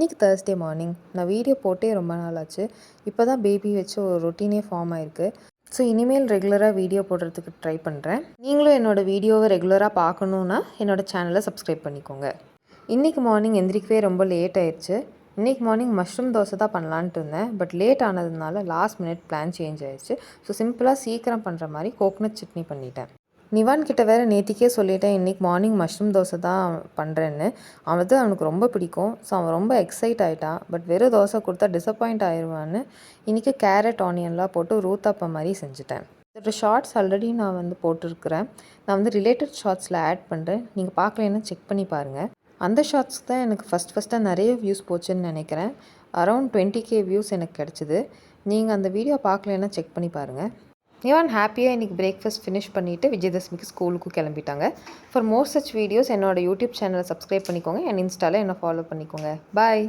இன்றைக்கி Thursday morning நான் video போட்டே ரொம்ப நாள் ஆச்சு. இப்போ தான் பேபி வச்சு ஒரு ரொட்டீனே ஃபார்ம் ஆயிருக்கு. ஸோ இனிமேல் ரெகுலராக வீடியோ போடுறதுக்கு ட்ரை பண்ணுறேன். நீங்களும் என்னோடய வீடியோவை ரெகுலராக பார்க்கணுன்னா என்னோடய சேனலை சப்ஸ்கிரைப் பண்ணிக்கோங்க. இன்றைக்கி மார்னிங் எந்திரிக்கவே ரொம்ப லேட் ஆயிடுச்சு. இன்றைக்கி மார்னிங் மஷ்ரூம் தோசை தான் பண்ணலான்ட்டு இருந்தேன். பட் லேட் ஆனதுனால லாஸ்ட் மினிட் பிளான் சேஞ்ச் ஆயிடுச்சு. ஸோ சிம்பிளாக சீக்கிரம் பண்ணுற மாதிரி கோகனட் சட்னி பண்ணிட்டேன். நிவான் கிட்ட வேறு நேத்திக்கே சொல்லிட்டேன் இன்றைக்கி மார்னிங் மஷ்ரூம் தோசை தான் பண்ணுறேன்னு. அவனுக்கு ரொம்ப பிடிக்கும். ஸோ அவன் ரொம்ப எக்ஸைட் ஆகிட்டான். பட் வெறும் தோசை கொடுத்தா டிசப்பாயிண்ட் ஆயிடுவான்னு இன்றைக்கி கேரட் ஆனியன்லாம் போட்டு ஊத்தாப்பம் மாதிரி செஞ்சுட்டேன். இதோட ஷார்ட்ஸ் ஆல்ரெடி நான் போட்டிருக்கிறேன். நான் ரிலேட்டட் ஷார்ட்ஸில் ஆட் பண்ணுறேன். நீங்கள் பார்க்கலன்னா செக் பண்ணி பாருங்கள். அந்த ஷார்ட்ஸ் தான் எனக்கு ஃபஸ்ட்டாக நிறைய வியூஸ் போச்சுன்னு நினைக்கிறேன். அரௌண்ட் 20K வியூஸ் எனக்கு கிடச்சிது. நீங்கள் அந்த வீடியோ பார்க்கலன்னா செக் பண்ணி பாருங்கள். நிவான் ஹாப்பியாக இன்றைக்கி பிரேக்ஃபாஸ்ட் ஃபினிஷ் பண்ணிவிட்டு விஜயதசமிக்கு ஸ்கூலுக்கு கிளம்பிட்டாங்க. ஃபார் மோர் சச் வீடியோஸ் என்னோடய யூடியூப் சேனலை சப்ஸ்கிரைப் பண்ணிக்கோங்க. என் இன்ஸ்டாவில் என்னை ஃபாலோ பண்ணிக்கோங்க. பாய்.